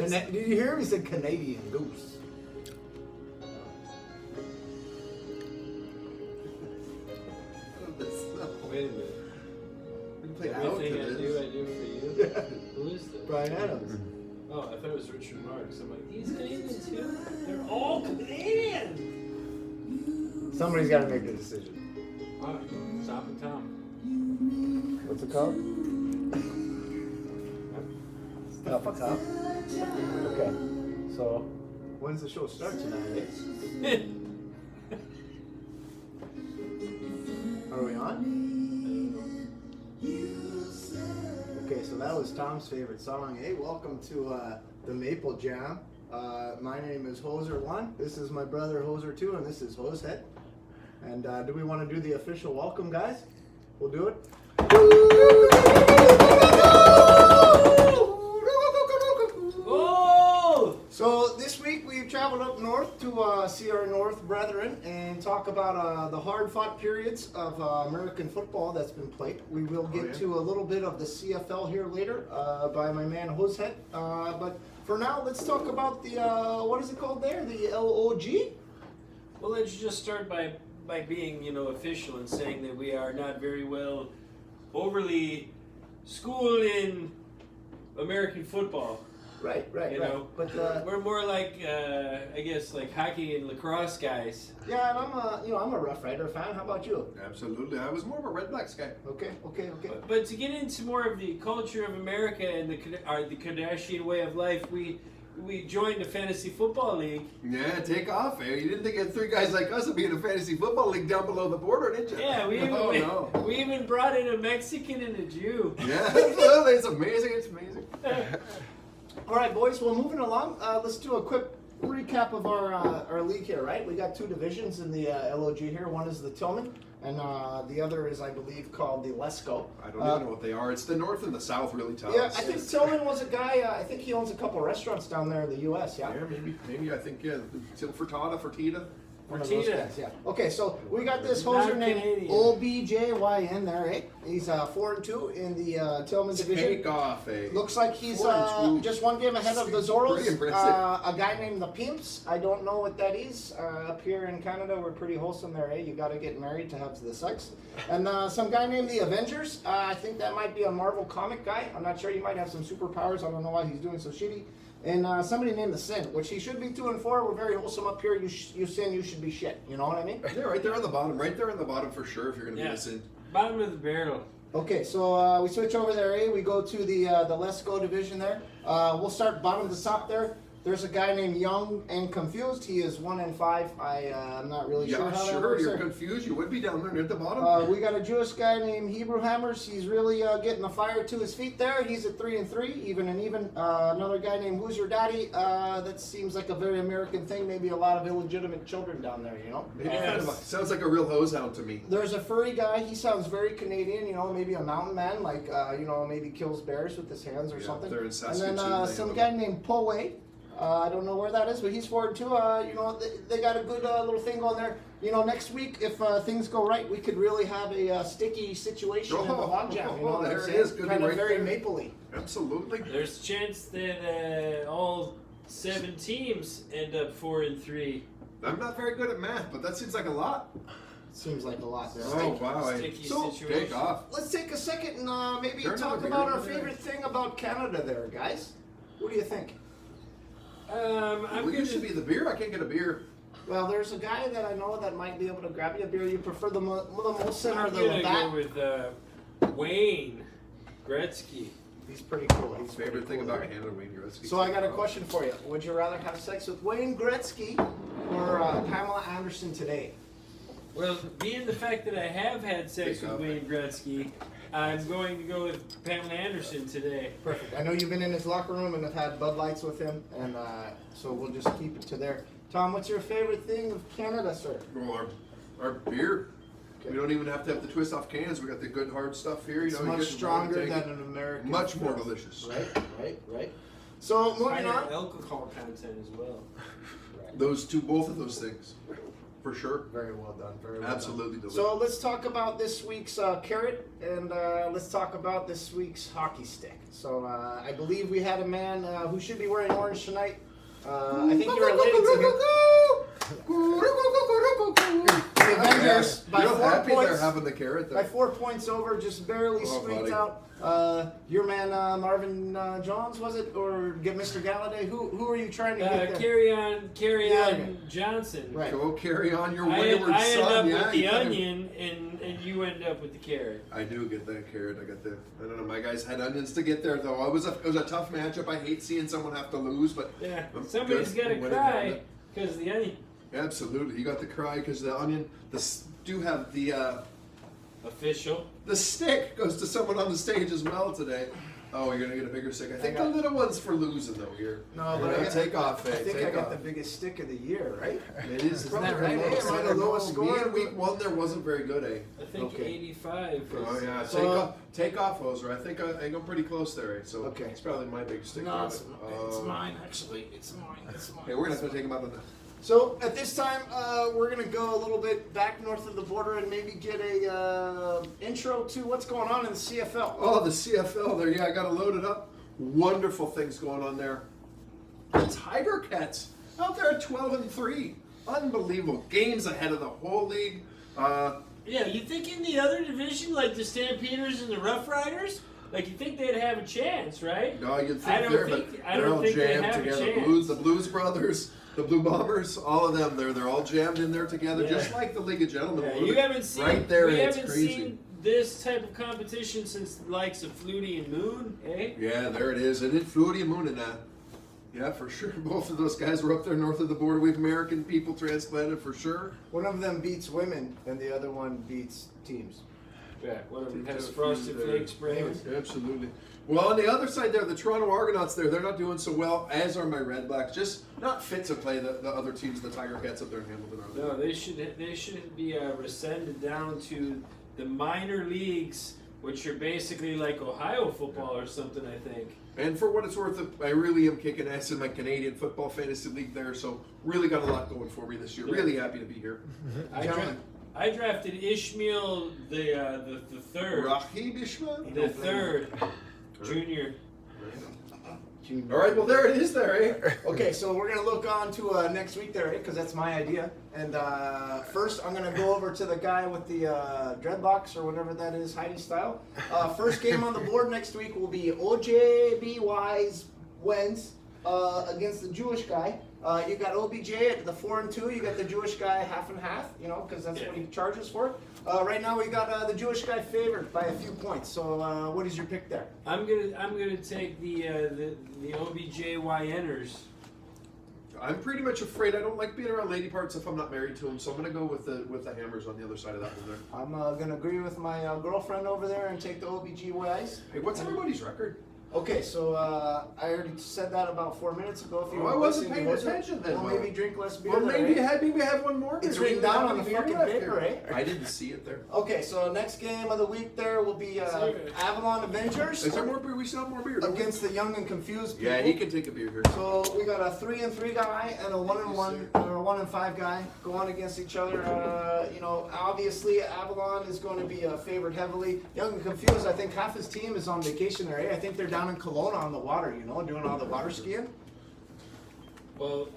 Did you hear him? He said Canadian goose. Wait a minute. We played out Everything to I this. do for you. Yeah. Who is this? Brian Adams. Oh, I thought it was Richard Marx. I'm like, he's Canadian too? They're all Canadian! Somebody's got to make the decision. Alright, Stop and Tom. What's it called? Stop and Top. Okay. So, when's the show start tonight? Eh? Are we on? Okay, so that was Tom's favorite song. Hey, welcome to the Maple Jam. My name is Hoser1. This is my brother Hoser2, and this is Hosehead. And do we want to do the official welcome, guys? We'll do it. Oh! So this week we've traveled up north to see our North brethren and talk about the hard-fought periods of American football that's been played. We will get to a little bit of the CFL here later by my man Hosehead. But for now, let's talk about the, what is it called there? The LOG? Well, let's just start by being, official and saying that we are not very well overly schooled in American football. Right. You know, But we're more like, I guess, like hockey and lacrosse guys. yeah, and I'm a Rough Rider fan. How about you? Absolutely. I was more of a Red Blacks guy. Okay. But to get into more of the culture of America and the Kardashian way of life, we joined the fantasy football league. Yeah, take off, eh? You didn't think that three guys like us would be in a fantasy football league down below the border, did you? Yeah, we even brought in a Mexican and a Jew. Yeah, absolutely. It's amazing. It's amazing. All right, boys. Well, moving along, let's do a quick recap of our league here. Right, we got two divisions in the LOG here. One is the Tillman, and the other is, I believe, called the Let's Go. I don't even know what they are. It's the North and the South, really tough. Yeah, I think Tillman was a guy. I think he owns a couple restaurants down there in the U.S. Yeah. Yeah, maybe. I think Fertitta. One of those Fertitta. guys, yeah. Okay, so we got this Not hoser named Canadian. OBJYN there, eh? He's 4-2 in the Tillman division. Take off, eh? Looks like he's 4-2. just one game ahead of the Pretty Zorros. impressive. A guy named the Pimps. I don't know what that is. Up here in Canada, we're pretty wholesome there, eh? You got to get married to have the sex. And some guy named the Avengers. I think that might be a Marvel comic guy. I'm not sure. He might have some superpowers. I don't know why he's doing so shitty. And somebody named the Sin, which he should be 2-4. We're very wholesome up here. You sin, you should be shit. You know what I mean? Yeah, right there on the bottom. Right there on the bottom for sure. If you're gonna be a sin. Bottom of the barrel. Okay, so we switch over there, eh? We go to the Let's Go division there. We'll start bottom to top there. There's a guy named Young and Confused. He is 1-5. I'm not really sure Yeah, how that sure. works. You're there. confused. You would be down there near the bottom. We got a Jewish guy named Hebrew Hammers. He's really getting the fire to his feet there. He's at 3-3, even and even. Another guy named Who's Your Daddy? That seems like a very American thing. Maybe a lot of illegitimate children down there, you know? Maybe kind of sounds like a real hose hound to me. There's a furry guy. He sounds very Canadian, you know, maybe a mountain man, like, maybe kills bears with his hands or Yeah, something. they're in And Saskatoon, then they some have guy named Poe. I don't know where that is, but he's 4-2. They got a good little thing going there. Next week, if things go right, we could really have a sticky situation in the log jam. You know what I'm there it saying? is. Could be Kind of right very there. mapley. Absolutely. There's a chance that all 7 teams end up 4-3. I'm not very good at math, but that seems like a lot. Seems like a lot there. Oh, right? wow. Sticky So, situation. Take off. Let's take a second and maybe Turn talk on the about beer our over there. favorite thing about Canada there, guys. What do you think? I'm We gonna used to be the beer. I can't get a beer. Well, there's a guy that I know that might be able to grab you a beer. You prefer the Molson or I'm the gonna Labatt? go with Wayne Gretzky. He's pretty cool. He's Favorite pretty thing cool about there. Canada, Wayne Gretzky. So I got a question for you. Would you rather have sex with Wayne Gretzky or Pamela Anderson today? Well, being the fact that I have had sex Take with off. Wayne Gretzky, I'm going to go with Pamela Anderson today. Perfect. I know you've been in his locker room and have had Bud Lights with him, and so we'll just keep it to there. Tom, what's your favorite thing of Canada, sir? Well, our beer. Okay. We don't even have to have the twist off cans. We got the good hard stuff here. It's you much get to stronger take than it. an American. Much more filth. delicious. Right. So moving Higher on. alcohol content as well. Both of those things. For sure. Very well done. Very well Absolutely done. delicious. So let's talk about this week's carrot, and let's talk about this week's hockey stick. So I believe we had a man who should be wearing orange tonight. I think you're related to him. The Avengers by Real 4 happy they're points. having the carrot By there. 4 points over, just barely squeaked buddy. out. Your man Marvin Jones, was it, or get Mr. Galladay? Who are you trying to get there? Carry Yeah, on okay. Johnson. Right. Go carry on your I wayward end son. up Yeah, with the you kinda- onion, and you end up with the carrot. I do get that carrot. I don't know. My guys had onions to get there, though. It was a tough matchup. I hate seeing someone have to lose, but Yeah, I'm somebody's good got to for winning on cry it. because of the onion. Absolutely, you got the cry because the onion. Do have Official. the stick goes to someone on the stage as well today. Oh, you're gonna get a bigger stick. I think the little one's for losing though here. No, but Yeah, take off, I think I take got off. the biggest stick of the year, right? It is. Isn't Probably that the right? lowest. Am I the the lowest score? score? In week one, there wasn't very good, eh? I think Okay. 85. Oh yeah, So- take off, Hoser. I think I'm pretty close there, eh? So Okay. it's probably my big stick. No, there, it's but, mine actually. It's mine. It's mine. Okay, we're gonna have to take him out of the. So at this time, we're gonna go a little bit back north of the border and maybe get a intro to what's going on in the CFL. Oh, the CFL there. Yeah, I got to load it up. Wonderful things going on there. The Tiger Cats out there at 12-3. Unbelievable. Games ahead of the whole league. Yeah, you think in the other division, like the Stampeders and the Rough Riders, like you think they'd have a chance, right? No, you'd think I don't they're, think- but I they're don't all think they jammed have a together. chance. The Blues Brothers, the Blue Bombers, all of them. They're all jammed in there together, Yeah. just like the League of Gentlemen. Yeah, a little you bit. haven't seen. right there. We It's haven't crazy. seen this type of competition since the likes of Flutie and Moon, eh? Yeah, there it is. And it Flutie and Moon in that. Yeah, for sure. Both of those guys were up there north of the border. We have American people transplanted for sure. One of them beats women, and the other one beats teams. Yeah, one of them has Few frosted there. flakes brand. Absolutely. Well, on the other side there, the Toronto Argonauts they're not doing so well, as are my Red Blacks. Just not fit to play the other teams, the Tiger Cats up there in Hamilton. Are they? No, they should be rescinded down to the minor leagues, which are basically like Ohio football or something, I think. And for what it's worth, I really am kicking ass in my Canadian football fantasy league there, so really got a lot going for me this year. Really happy to be here. I drafted Ishmael the third. Rahim Ishmael? The third junior. All right, well, there it is there, eh? Okay, so we're gonna look on to next week there, because that's my idea. And first, I'm gonna go over to the guy with the dreadlocks or whatever that is, Heidi style. First game on the board next week will be OJBY's wins against the Jewish guy. You got OBJ at the 4-2. You got the Jewish guy half and half, you know, because that's what he charges for. Right now, we got the Jewish guy favored by a few points. So, what is your pick there? I'm gonna take the OBJYNers. I'm pretty much afraid I don't like being around lady parts if I'm not married to them, so I'm gonna go with the Hammers on the other side of that one there. I'm gonna agree with my girlfriend over there and take the OBGYs. Hey, what's everybody's record? Okay, so I already said that about 4 minutes ago. If you Oh, I were wasn't listening, paying wasn't. attention then, Well, Mike. maybe drink less beer. Well, there, maybe eh? I have one more. It's There's written really down not on the any beer fucking left paper, here. eh? I didn't see it there. Okay, so next game of the week there will be Avalon Avengers Is there more beer? We still have more beer. don't we? against the Young and Confused people. Yeah, he can take a beer here. So we got a 3-3 guy and a 1-1 or a 1-5 guy going against each other. You know, obviously Avalon is going to be favored heavily. Young and Confused, I think half his team is on vacation there. Eh? I think they're down in Kelowna on the water. You know, doing all the water skiing. Well,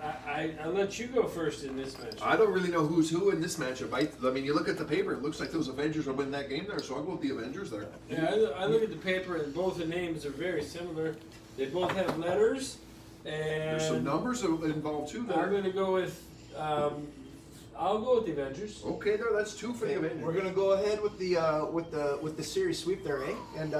I'll let you go first in this match. I don't really know who's who in this matchup. I mean, you look at the paper, it looks like those Avengers will win that game there, so I'll go with the Avengers there. Yeah, I look at the paper and both the names are very similar. They both have letters, There's some and numbers involved too I'm there. gonna go with. I'll go with the Avengers. Okay, there. That's two for the Avengers. We're gonna go ahead with the series sweep there, eh? And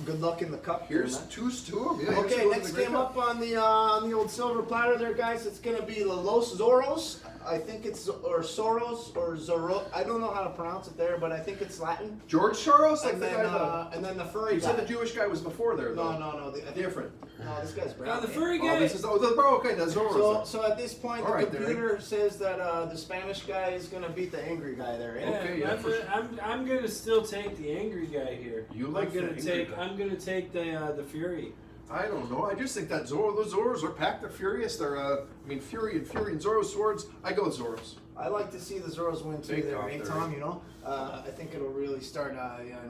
good luck in the cup. Here's man. two of them. Yeah, here's Okay, two next of the game Grey up on the old silver platter there, guys. It's gonna be the Los Zorros. I think it's or Soros or Zorro. I don't know how to pronounce it there, but I think it's Latin. Cup. George Soros, like And the then, guy. and then the furry You guy. said the Jewish guy was before there, though. No. I think, Different. No, this guy's brown. The eh? furry Oh, guy. this is the bro. Okay, that's Soros. So at this point, All the right, computer says that the Spanish guy is gonna beat the angry guy there. Eh? Yeah, Okay, yeah, for sure. I'm gonna still take the angry guy here. You like the angry guy. I'm gonna take the Fury. I don't know. I just think that those Zoros are packed. They're furious. They're, I mean, Fury and Zoro swords. I go with Zoros. I like to see the Zorros win too. Take There, off eh, there. Tom? You know, I think it'll really start,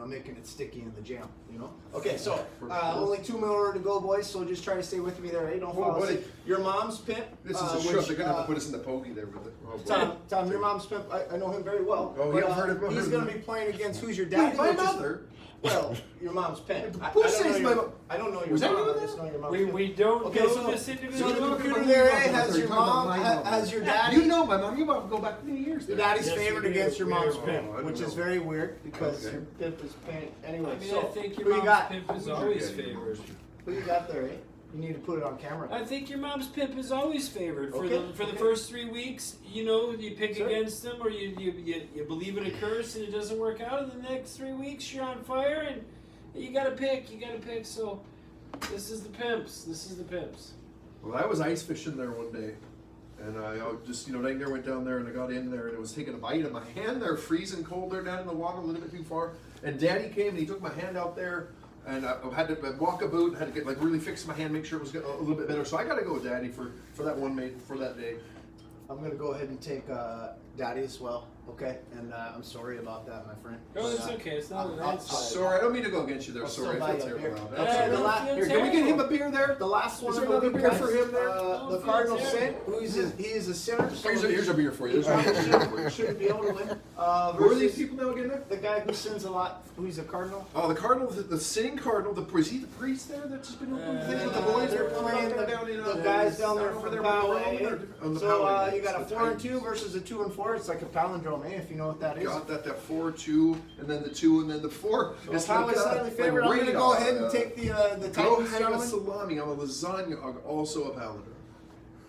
making it sticky in the jam. You know. Okay, so For sure. only 2 more to go, boys. So just try to stay with me there, eh? Don't Oh, fall buddy. asleep. Your mom's pimp. This is a shove. They're gonna have to put us in the pokey there with it. Oh, boy. Tom, your mom's pimp. I know him very well. Oh, but, yeah, I've heard of him. He's Heard of going to him. be playing against who's your Wait, daddy? my which is- mother. Well, your mom's pimp. Who I don't says know my your- mom? I don't know your Was that mom. you I in just there? know your mom. We don't Okay, know so- this So individual. the You're computer talking there, about eh, my has mother. your You're talking about mom, my mom. has your daddy. You know my mom. You go back many years. Your there. daddy's Yes, favored we do. against your mom's Oh, I pimp, don't which is know. very weird because Okay. your pimp is paying anyway. I mean, so I think who your you mom's got? pimp is Who's your always daddy? favored. Who you got there, eh? You need to put it on camera. I think your mom's pimp is always favored for Okay, the okay. first 3 weeks. You know, you pick Sure. against them, or you believe in a curse and it doesn't work out. And the next 3 weeks you're on fire, and you gotta pick. You gotta pick. So this is the pimps. This is the pimps. Well, I was ice fishing there one day, and I just, Dang there went down there, and I got in there, and it was taking a bite of my hand there, freezing cold there down in the water, a little bit too far. And Daddy came, and he took my hand out there, and I had to walk a boot, had to get really fix my hand, make sure it was a little bit better. So I got to go with Daddy for that one mate for that day. I'm gonna go ahead and take daddy as well, okay? And I'm sorry about that, my friend. Oh, it's okay. It's not a I'll- landslide. Sorry, I don't mean to go against you there. I'll Sorry, still I buy feel you a beer. terrible. Okay, Yeah, the don't la- feel Here, can we get him a beer there? The last one Is of there the another week, beer guys, for him there? the Cardinal Saint, he is a sinner. So Here's a beer for you. he probably shouldn't be able to win. Who are these Versus people now again? There? the guy who sins a lot, who's a cardinal. Oh, the cardinal, the sinning cardinal. Is he the priest there that's just been doing things with the boys? They're They're playing down in, the guys down there over from there Poway. with the Roman, on the So Poway, you got a it's the 4 and Titans. 2 versus a 2 and 4. It's like a palindrome, eh? If you know what that is. Got that 4-2, and then the 2, and then the 4. It's how it's slightly favored. I'm gonna go ahead and take the Go Titans, hang a gentlemen. salami on a lasagna, also a palindrome.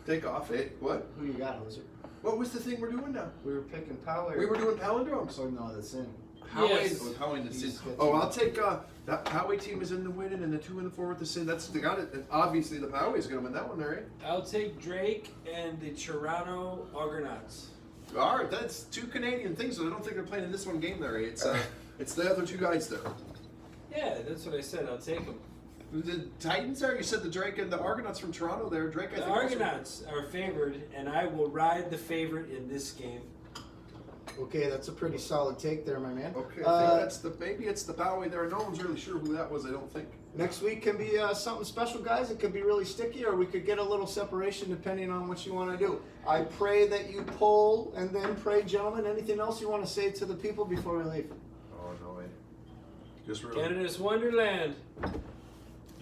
Take off, eh? What? Who you got, Hoser? What was the thing we're doing now? We were picking Poway. We were doing palindromes. Oh no, that's in. Poway, Yes. Poway and the Sin. He's got Oh, two. I'll take that Poway team is in the winning, and the 2 and the 4 with the Sin. They got it. And obviously, the Poway is going to win that one, there, eh? I'll take Drake and the Toronto Argonauts. All right, that's 2 Canadian things, but I don't think they're playing in this one game there. Eh? It's the other 2 guys there. Yeah, that's what I said. I'll take them. The Titans there. You said the Drake and the Argonauts from Toronto there. Drake, I The think. also- Argonauts are favored, and I will ride the favorite in this game. Okay, that's a pretty solid take there, my man. Okay, I think maybe it's the Poway there. No one's really sure who that was. I don't think. Next week can be something special, guys. It could be really sticky, or we could get a little separation depending on what you want to do. I pray that you poll and then pray, gentlemen. Anything else you want to say to the people before we leave? Oh no, just really. Canada's Wonderland.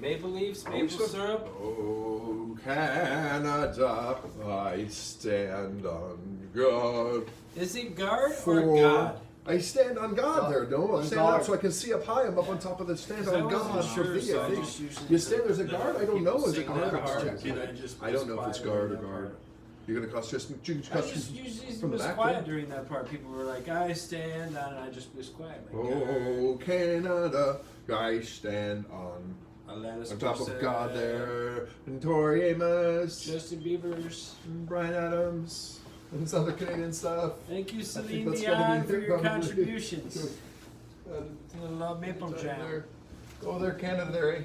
Maple Leafs, maple syrup. Oh, Canada, I stand on God. Is it guard or God? I stand on God there, no? I On stand God. up so I can see up high. I'm up on top of the stand I on wasn't God sure, for thee. so I I think. just usually You stand there's a guard? I don't know. Is it People guard? sing that Check. part, and I just I don't know if it's was guard or quiet during guard. that You're gonna cost just I just usually from the was back quiet there? during that part. People were like, I stand on, and I just was quiet. Like, Oh, Canada, I stand on Alanis top of Morissette, God there. And Tori Amos, Justin Bieber's. and Brian Adams, and some other Canadian stuff. Thank you, think Celine that's gotta Dion, be for here your probably. contributions. Uh, To the Love Maple Jam. There. Go there, Canada there, eh?